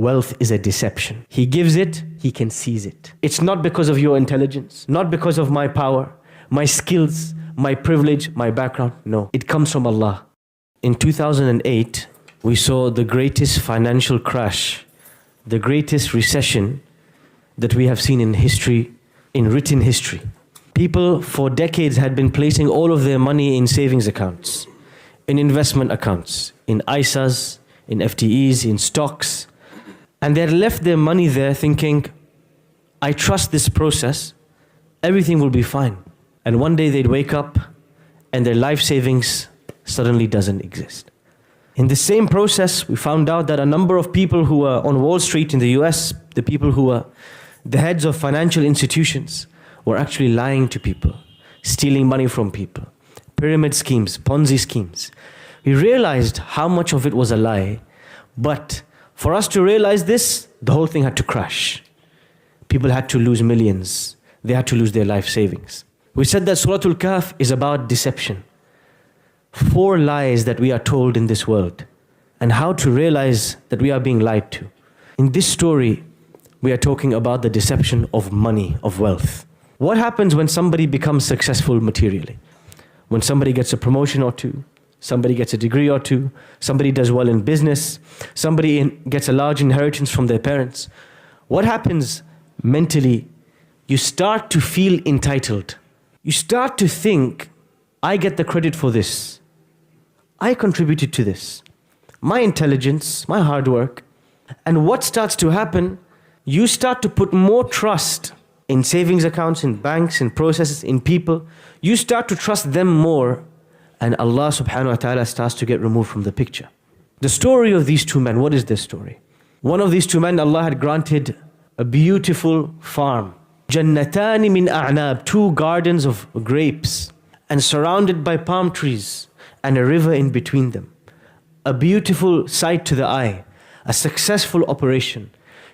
Wealth is a deception. He gives it, he can seize it. It's not because of your intelligence, not because of my power, my skills, my privilege, my background. No, it comes from Allah. In 2008, we saw the greatest financial crash, the greatest recession that we have seen in history, in written history. People for decades had been placing all of their money in savings accounts, in investment accounts, in ISAs, in FTEs, in stocks. And they had left their money there thinking, I trust this process, everything will be fine. And one day they'd wake up and their life savings suddenly doesn't exist. In the same process, we found out that a number of people who were on Wall Street in the US, the people who were the heads of financial institutions, were actually lying to people, stealing money from people, pyramid schemes, Ponzi schemes. We realized how much of it was a lie, but for us to realize this, the whole thing had to crash. People had to lose millions. They had to lose their life savings. We said that Surah Al-Kahf is about deception. 4 lies that we are told in this world, and how to realize that we are being lied to. In this story, we are talking about the deception of money, of wealth. What happens when somebody becomes successful materially? When somebody gets a promotion or two, somebody gets a degree or two, somebody does well in business, somebody gets a large inheritance from their parents. What happens mentally? You start to feel entitled. You start to think, I get the credit for this. I contributed to this. My intelligence, my hard work. And what starts to happen? You start to put more trust in savings accounts, in banks, in processes, in people. You start to trust them more, and Allah subhanahu wa ta'ala starts to get removed from the picture. The story of these 2 men, what is their story? One of these 2 men, Allah had granted a beautiful farm. Jannatani min a'nab, 2 gardens of grapes, and surrounded by palm trees, and a river in between them. A beautiful sight to the eye, a successful operation.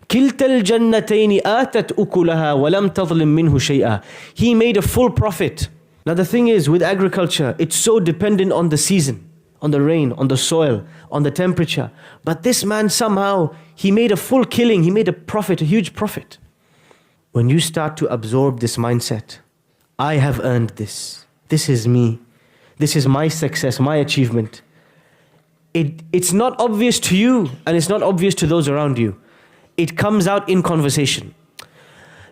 كِلْتَ الْجَنَّتَيْنِ آتَتْ أُكُلَهَا وَلَمْ تَظْلِمْ مِنْهُ شَيْئًا. He made a full profit. Now the thing is, with agriculture, it's so dependent on the season, on the rain, on the soil, on the temperature. But this man somehow, he made a full killing, he made a profit, a huge profit. When you start to absorb this mindset, I have earned this. This is me. This is my success, my achievement. It's not obvious to you, and it's not obvious to those around you. It comes out in conversation.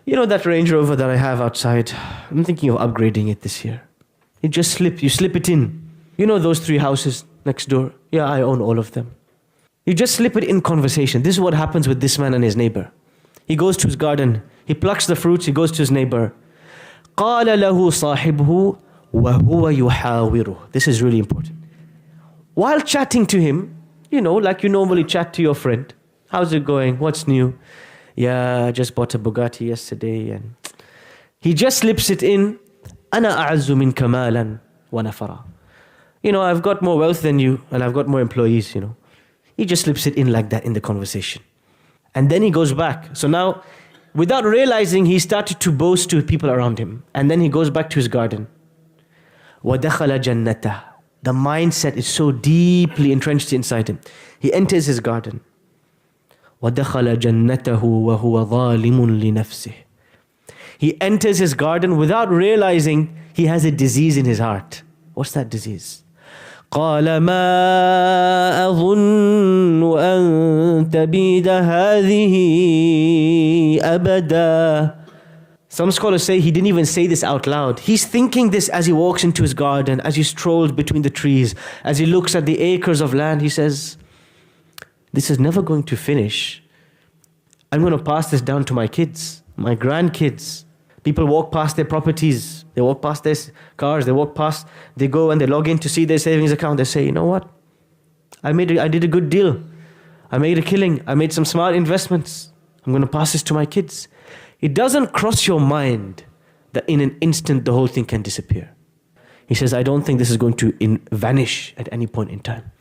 You know that Range Rover that I have outside? I'm thinking of upgrading it this year. You slip it in. You know those 3 houses next door? Yeah, I own all of them. You just slip it in conversation. This is what happens with this man and his neighbor. He goes to his garden, he plucks the fruits, he goes to his neighbor. قَالَ لَهُ صَاحِبُهُ وَهُوَ يُحَاوِرُهُ. This is really important. While chatting to him, you know, like you normally chat to your friend. How's it going? What's new? Yeah, I just bought a Bugatti yesterday. And he just slips it in. أَنَا أَعَزُّ مِنْكَ مَالًا وَنَفَرًا. You know, I've got more wealth than you, and I've got more employees, you know. He just slips it in like that in the conversation. And then he goes back. So now, without realizing, he started to boast to people around him. And then he goes back to his garden. وَدَخَلَ جَنَّتَهُ. The mindset is so deeply entrenched inside him. He enters his garden. وَدَخَلَ جَنَّتَهُ وَهُوَ ظَالِمٌ لِنَفْسِهِ. He enters his garden without realizing he has a disease in his heart. What's that disease? قَالَ مَا أَظُنُّ أَن تَبِيدَ هَذِهِ أَبَدًا. Some scholars say he didn't even say this out loud. He's thinking this as he walks into his garden, as he strolls between the trees, as he looks at the acres of land. He says, this is never going to finish. I'm going to pass this down to my kids, my grandkids. People walk past their properties, they walk past their cars, they go and they log in to see their savings account. They say, you know what? I did a good deal. I made a killing. I made some smart investments. I'm going to pass this to my kids. It doesn't cross your mind that in an instant the whole thing can disappear. He says, I don't think this is going to vanish at any point in time.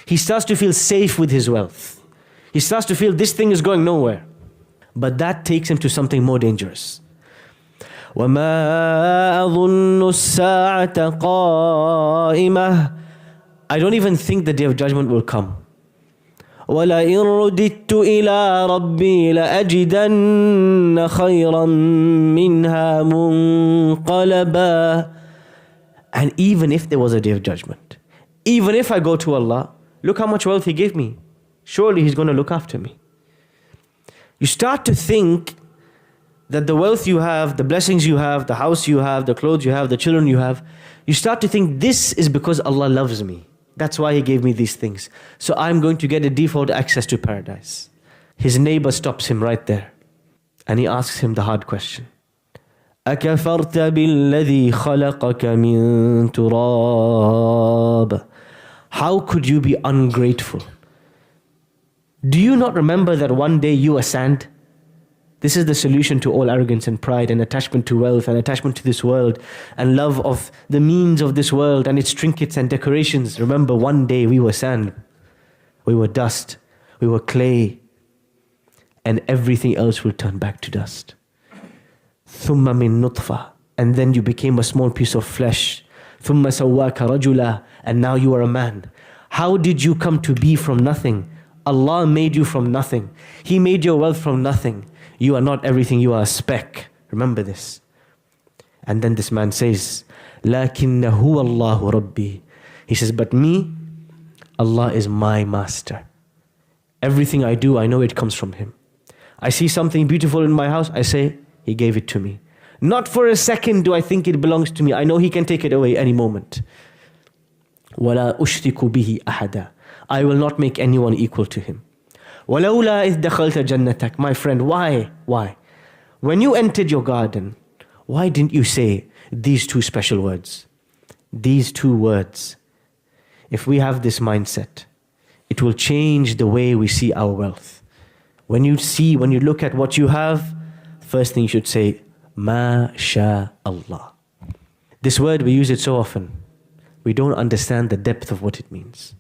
He starts to feel safe with his wealth. He starts to feel this thing is going nowhere. But that takes him to something more dangerous. وَمَا أَظُنُّ السَّاعَةَ قَائِمَةً. I don't even think the day of judgment will come. وَلَئِن رُدِدتُّ إِلَىٰ رَبِّي لَأَجِدَنَّ خَيْرًا مِّنْهَا مُنْقَلَبًا. And even if there was a day of judgment, even if I go to Allah, look how much wealth He gave me. Surely He's going to look after me. You start to think that the wealth you have, the blessings you have, the house you have, the clothes you have, the children you have, you start to think this is because Allah loves me. That's why He gave me these things. So I'm going to get a default access to paradise. His neighbor stops him right there. And he asks him the hard question. أَكَفَرْتَ بِالَّذِي خَلَقَكَ مِن تُرَابٍ. How could you be ungrateful? Do you not remember that one day you were sand? This is the solution to all arrogance and pride and attachment to wealth and attachment to this world and love of the means of this world and its trinkets and decorations. Remember, one day we were sand, we were dust, we were clay, and everything else will turn back to dust. ثُمَّ مِن نُطْفَةٍ. And then you became a small piece of flesh. ثُمَّ سَوَّاكَ رَجُلًا. And now you are a man. How did you come to be from nothing? Allah made you from nothing. He made your wealth from nothing. You are not everything, you are a speck. Remember this. And then this man says, لَكِنَّ هُوَ اللَّهُ رَبِّي. He says, but me, Allah is my master. Everything I do, I know it comes from Him. I see something beautiful in my house, I say, He gave it to me. Not for a second do I think it belongs to me. I know He can take it away any moment. وَلَا أُشْرِكُ بِهِ أَحَدًا. I will not make anyone equal to Him. وَلَوْلَا إِذْ دَخَلْتَ جَنَّتَكَ. My friend, why? When you entered your garden, why didn't you say these two special words? These two words. If we have this mindset, it will change the way we see our wealth. When you look at what you have, first thing you should say, Ma sha Allah. This word, we use it so often. We don't understand the depth of what it means.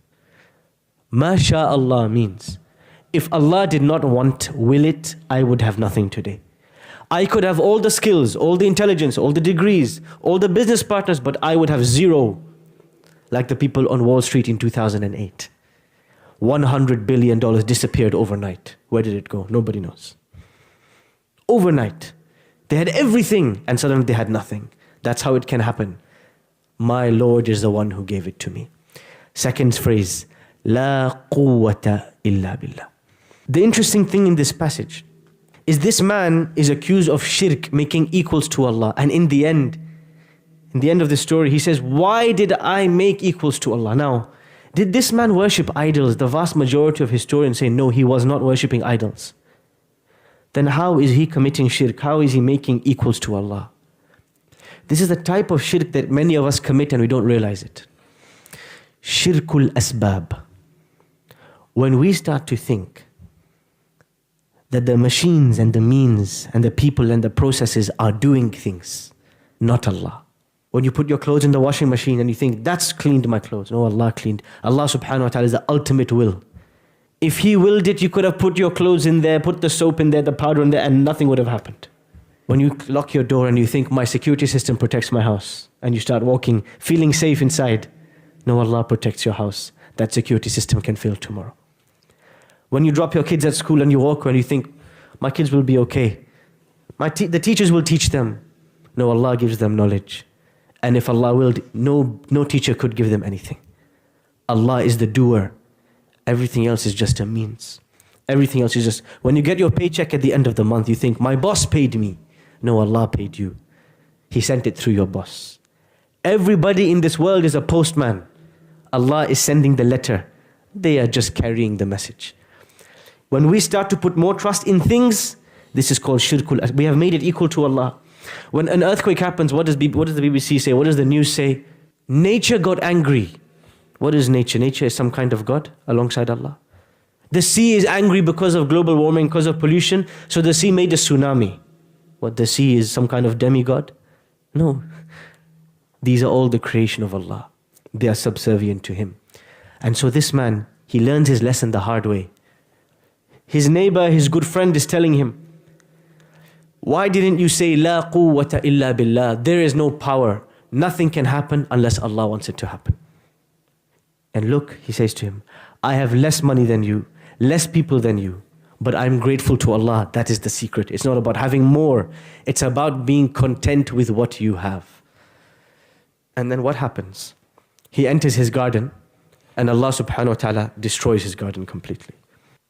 Ma sha Allah means, if Allah did not will it, I would have nothing today. I could have all the skills, all the intelligence, all the degrees, all the business partners, but I would have zero. Like the people on Wall Street in 2008. $100 billion disappeared overnight. Where did it go? Nobody knows. Overnight. They had everything and suddenly they had nothing. That's how it can happen. My Lord is the one who gave it to me. Second phrase, La quwwata illa billah. The interesting thing in this passage is this man is accused of shirk, making equals to Allah. And in the end of the story, he says, why did I make equals to Allah? Now, did this man worship idols? The vast majority of historians say, no, he was not worshipping idols. Then how is he committing shirk? How is he making equals to Allah? This is the type of shirk that many of us commit and we don't realize it. Shirkul asbab. When we start to think that the machines and the means and the people and the processes are doing things, not Allah. When you put your clothes in the washing machine and you think, that's cleaned my clothes. No, Allah cleaned. Allah subhanahu wa ta'ala is the ultimate will. If He willed it, you could have put your clothes in there, put the soap in there, the powder in there, and nothing would have happened. When you lock your door and you think, my security system protects my house, and you start walking, feeling safe inside. No, Allah protects your house. That security system can fail tomorrow. When you drop your kids at school and you walk and you think, my kids will be okay. The teachers will teach them. No, Allah gives them knowledge. And if Allah willed, no teacher could give them anything. Allah is the doer. Everything else is just a means. Everything else is just, when you get your paycheck at the end of the month, you think, my boss paid me. No, Allah paid you. He sent it through your boss. Everybody in this world is a postman. Allah is sending the letter. They are just carrying the message. When we start to put more trust in things, this is called shirkul. We have made it equal to Allah. When an earthquake happens, what does the BBC say? What does the news say? Nature got angry. What is nature? Nature is some kind of God alongside Allah. The sea is angry because of global warming, because of pollution. So the sea made a tsunami. What, the sea is some kind of demigod? No. These are all the creation of Allah. They are subservient to Him. And so this man, he learns his lesson the hard way. His neighbor, his good friend is telling him, why didn't you say, La quwwata illa billah? There is no power. Nothing can happen unless Allah wants it to happen. And look, he says to him, I have less money than you, less people than you. But I'm grateful to Allah. That is the secret. It's not about having more. It's about being content with what you have. And then what happens? He enters his garden and Allah subhanahu wa ta'ala destroys his garden completely.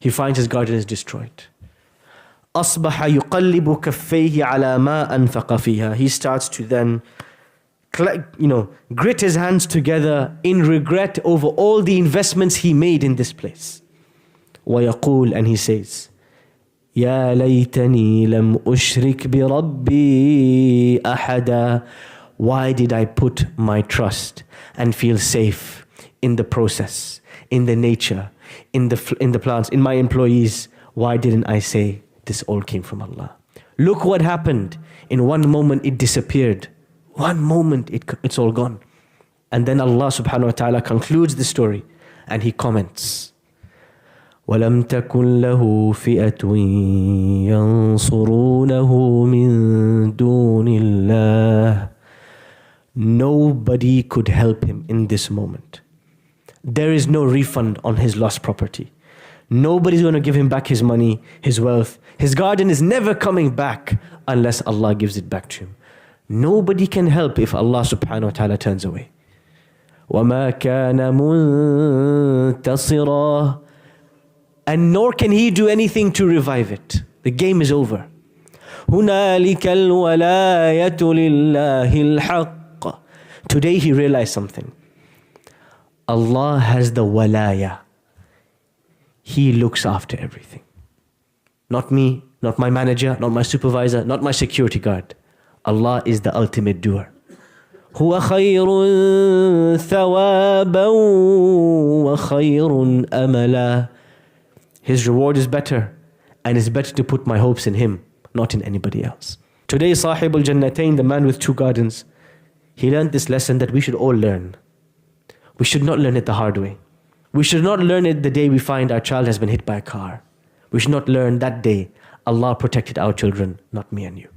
He finds his garden is destroyed. أصبح يقلب كفيه على ما أنفق فيها. He starts to then grit his hands together in regret over all the investments he made in this place. ويقول, and he says, يا ليتني لم أشرك بربي أحدا. Why did I put my trust and feel safe in the process, in the nature, in the plants, in my employees? Why didn't I say this all came from Allah? Look what happened. In one moment it disappeared. One moment it's all gone. And then Allah subhanahu wa ta'ala concludes the story and he comments, وَلَمْ تَكُنْ لَهُ فِئَةٌ يَنْصُرُونَهُ مِن دُونِ اللَّهِ. Nobody could help him in this moment. There is no refund on his lost property. Nobody's going to give him back his money, his wealth. His garden is never coming back unless Allah gives it back to him. Nobody can help if Allah subhanahu wa ta'ala turns away. وَمَا كَانَ مُنْتَصِرًا. And nor can he do anything to revive it. The game is over. هُنَالِكَ الْوَلَايَةُ لِلَّهِ الْحَقِّ. Today he realized something. Allah has the walaya. He looks after everything. Not me, not my manager, not my supervisor, not my security guard. Allah is the ultimate doer. هُوَ خَيْرٌ ثَوَابًا وَخَيْرٌ أَمَلًا. His reward is better, and it's better to put my hopes in him, not in anybody else. Today, Sahib al-Jannatain, the man with two gardens, he learned this lesson that we should all learn. We should not learn it the hard way. We should not learn it the day we find our child has been hit by a car. We should not learn that day Allah protected our children, not me and you.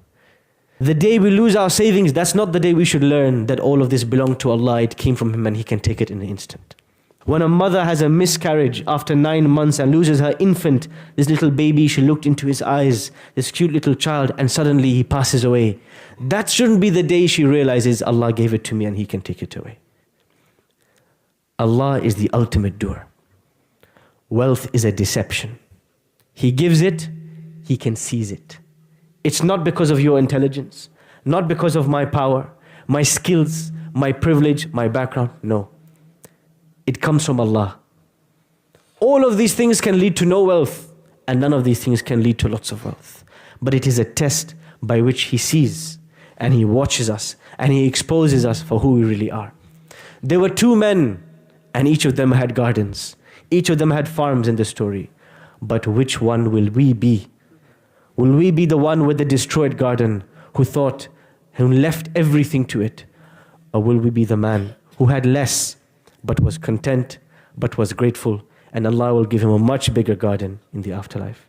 The day we lose our savings, that's not the day we should learn that all of this belonged to Allah, it came from Him and He can take it in an instant. When a mother has a miscarriage after 9 months and loses her infant, this little baby, she looked into his eyes, this cute little child, and suddenly he passes away. That shouldn't be the day she realizes Allah gave it to me and He can take it away. Allah is the ultimate doer. Wealth is a deception. He gives it, He can seize it. It's not because of your intelligence, not because of my power, my skills, my privilege, my background. No. It comes from Allah. All of these things can lead to no wealth, and none of these things can lead to lots of wealth. But it is a test by which He sees, and He watches us, and He exposes us for who we really are. There were 2 men, and each of them had gardens. Each of them had farms in the story. But which one will we be? Will we be the one with the destroyed garden who left everything to it? Or will we be the man who had less but was content, but was grateful, and Allah will give him a much bigger garden in the afterlife?